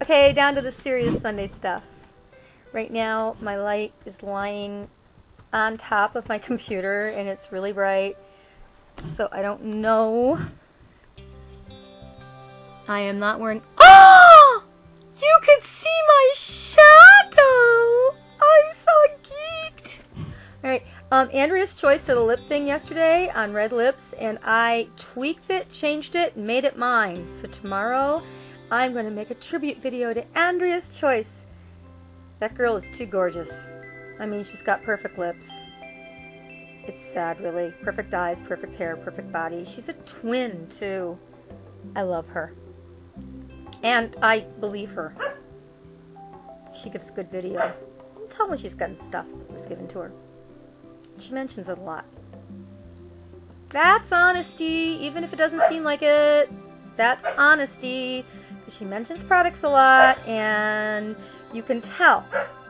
Okay, down to the serious Sunday stuff. Right now, my light is lying on top of my computer, and it's really bright, so I don't know. I am not wearing... Oh! You can see my shadow! I'm so geeked! Alright, Andrea's Choice did a lip thing yesterday on red lips, and I tweaked it, changed it, and made it mine. So tomorrow, I'm going to make a tribute video to Andrea's Choice. That girl is too gorgeous. I mean, she's got perfect lips. It's sad, really. Perfect eyes, perfect hair, perfect body. She's a twin, too. I love her. And I believe her. She gives good video. Tell when she's gotten stuff that was given to her. She mentions it a lot. That's honesty, even if it doesn't seem like it. That's honesty. She mentions products a lot, and you can tell.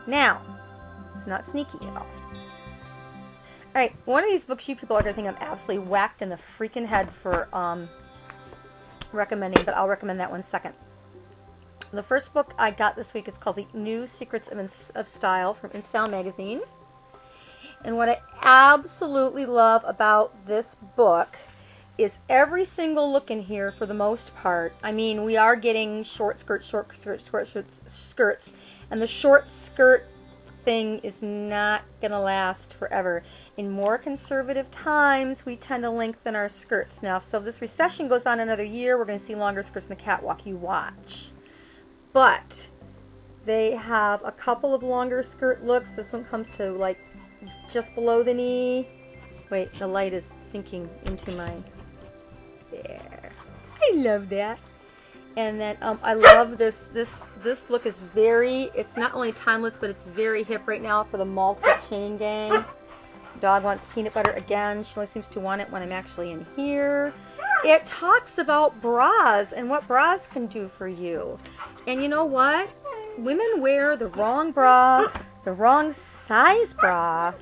Now, it's not sneaky at all. Alright, one of these books you people are going to think I'm absolutely whacked in the freaking head for recommending, but I'll recommend that one second. The first book I got this week is called The New Secrets of Style from InStyle magazine. And what I absolutely love about this book is every single look in here, for the most part. I mean, we are getting short skirts, and the short skirt thing is not going to last forever. In more conservative times, we tend to lengthen our skirts. Now, so if this recession goes on another year, we're going to see longer skirts in the catwalk. You watch. But they have a couple of longer skirt looks. This one comes to like just below the knee. Wait, the light is sinking into my... There. I love that. And then I love this look is very, it's not only timeless, but it's very hip right now for the multiple chain gang. Dog wants peanut butter again. She only seems to want it when I'm actually in here. It talks about bras and what bras can do for you. And you know what? Women wear the wrong bra, the wrong size bra,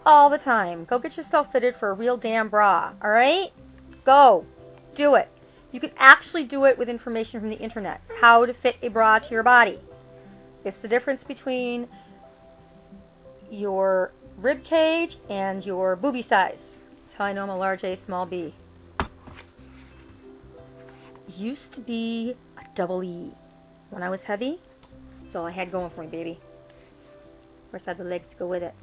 all the time. Go get yourself fitted for a real damn bra, alright? Go. Do it. You can actually do it with information from the internet. How to fit a bra to your body. It's the difference between your rib cage and your boobie size. That's how I know I'm a large A, small B. Used to be a double E. When I was heavy, that's all I had going for me, baby. Of course, I had the legs to go with it.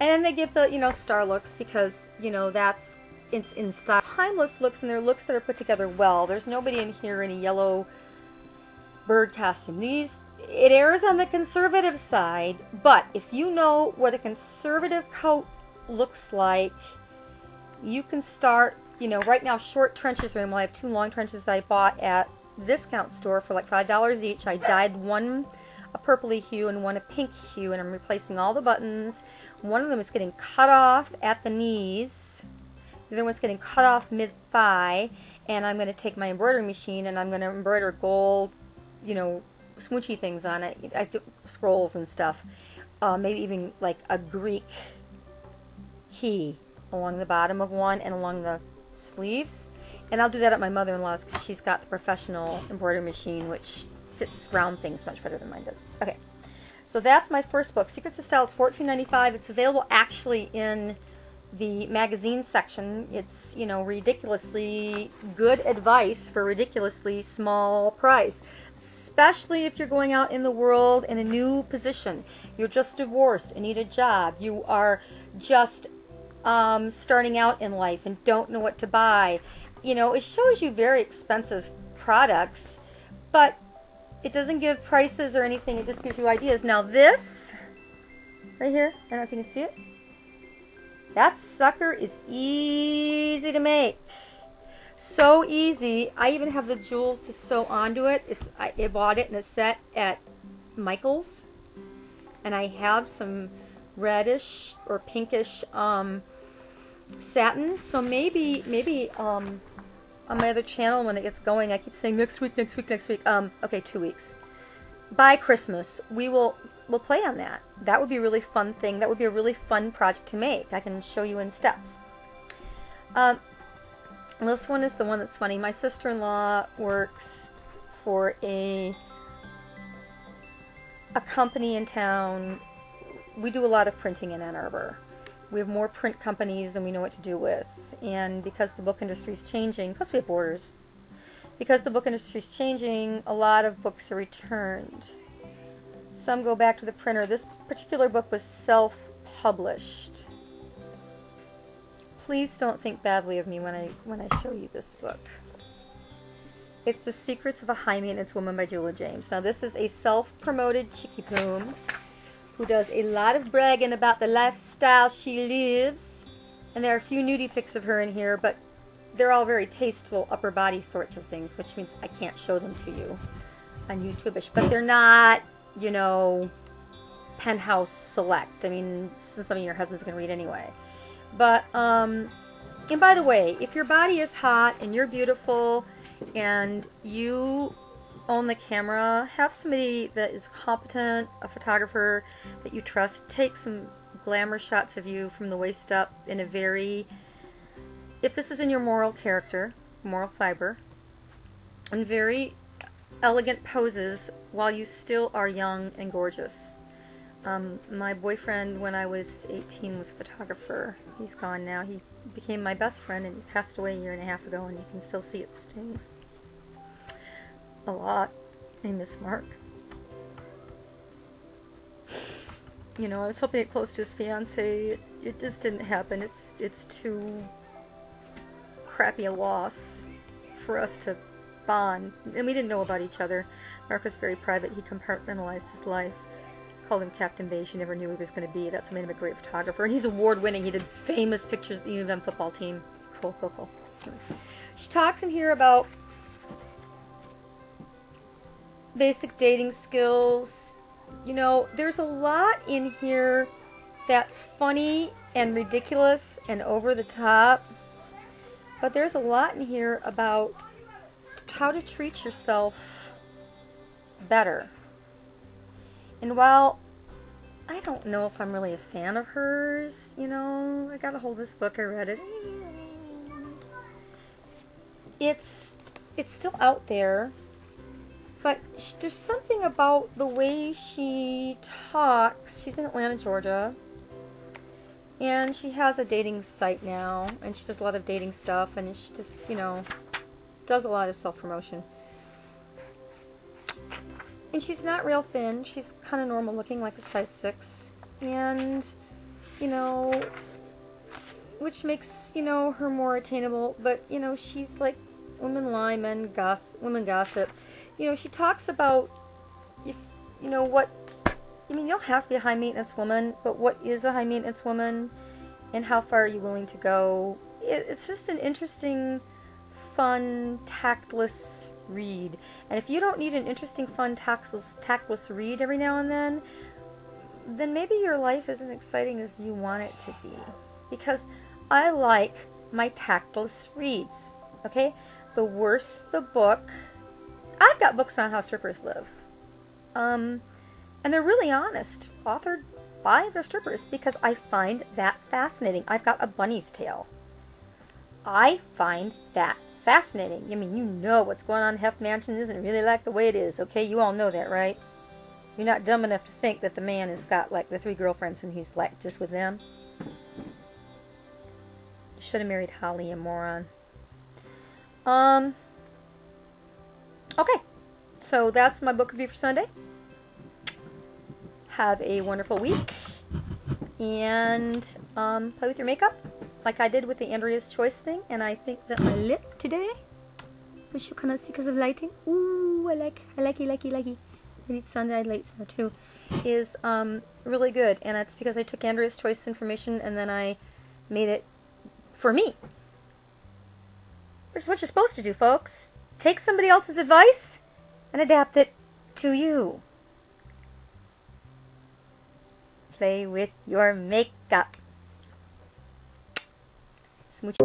And then they give the, star looks because, that's it's in style. Timeless looks, and they're looks that are put together well. There's nobody in here in a yellow bird costume. It airs on the conservative side, but if you know what a conservative coat looks like, you can start, right now short trenches are in. Well, I have 2 long trenches that I bought at the discount store for like $5 each. I dyed one a purpley hue and one a pink hue, and I'm replacing all the buttons. One of them is getting cut off at the knees. The other one's getting cut off mid-thigh, and I'm going to take my embroidery machine and I'm going to embroider gold, smoochy things on it. I do scrolls and stuff. Maybe even like a Greek key along the bottom of one and along the sleeves. And I'll do that at my mother-in-law's because she's got the professional embroidery machine, which fits round things much better than mine does. Okay, so that's my first book. Secrets of Style is $14.95. It's available actually in the magazine section. It's, ridiculously good advice for ridiculously small price. Especially if you're going out in the world in a new position. You're just divorced and need a job. You are just starting out in life and don't know what to buy. It shows you very expensive products, but it doesn't give prices or anything. It just gives you ideas. Now this, right here, I don't know if you can see it. That sucker is easy to make. So easy. I even have the jewels to sew onto it. I bought it in a set at Michael's, and I have some reddish or pinkish satin. So maybe on my other channel when it gets going, I keep saying next week. Okay, 2 weeks. By Christmas, we'll play on that. That would be a really fun thing. That would be a really fun project to make. I can show you in steps. This one is the one that's funny. My sister-in-law works for a a company in town. We do a lot of printing in Ann Arbor. We have more print companies than we know what to do with. And because the book industry is changing, plus we have borders, because the book industry is changing, a lot of books are returned. Some go back to the printer. This particular book was self-published. Please don't think badly of me when I show you this book. It's The Secrets of a High Maintenance Woman by Julia James. Now this is a self-promoted chickie poom who does a lot of bragging about the lifestyle she lives. And there are a few nudie pics of her in here, but they're all very tasteful upper body sorts of things, which means I can't show them to you on YouTube-ish. But they're not, you know, penthouse select. I mean, some of your husband's going to read anyway. But, and by the way, if your body is hot and you're beautiful and you own the camera, have somebody that is competent, a photographer that you trust, take some glamour shots of you from the waist up in a very, if this is in your moral character, moral fiber, and very elegant poses while you still are young and gorgeous. My boyfriend, when I was 18, was a photographer. He's gone now. He became my best friend and he passed away a year and a half ago, and you can still see it stings a lot. I miss Mark. You know, I was hoping to get close to his fiance. It just didn't happen. It's too crappy a loss for us to bond. And we didn't know about each other. Mark was very private. He compartmentalized his life. Called him Captain Beige. He never knew he was going to be. That's what made him a great photographer. And he's award-winning. He did famous pictures of the U of M football team. Cool, cool, cool. She talks in here about basic dating skills. You know, there's a lot in here that's funny and ridiculous and over the top. But there's a lot in here about how to treat yourself better. And while I don't know if I'm really a fan of hers, you know, I gotta hold this book, I read it. It's still out there, but there's something about the way she talks. She's in Atlanta, Georgia, and she has a dating site now, and she does a lot of dating stuff, and she just, you know, does a lot of self-promotion. And she's not real thin. She's kind of normal looking, like a size 6. And, you know, which makes, you know, her more attainable. But, you know, she's like women lie, women gossip. You know, she talks about, if, you know, what, I mean, you don't have to be a high maintenance woman, but what is a high maintenance woman and how far are you willing to go? It's just an interesting, fun, tactless read. And if you don't need an interesting, fun, tactless read every now and then maybe your life isn't exciting as you want it to be. Because I like my tactless reads, okay? The worse the book, I've got books on how strippers live. And they're really honest, authored by the strippers, because I find that fascinating. I've got A Bunny's Tale. I find that fascinating. I mean, you know what's going on in Hef Mansion isn't really like the way it is, okay? You all know that, right? You're not dumb enough to think that the man has got, like, the 3 girlfriends and he's, like, just with them. Should have married Holly, a moron. Okay. So that's my book review for Sunday. Have a wonderful week. And, play with your makeup. Like I did with the Andrea's Choice thing, and I think that my lip today, which you cannot see because of lighting, ooh, I like it. And it's Sunday late now too, is really good, and that's because I took Andrea's Choice information and then I made it for me. Which is what you're supposed to do, folks. Take somebody else's advice and adapt it to you. Play with your makeup. Smooch.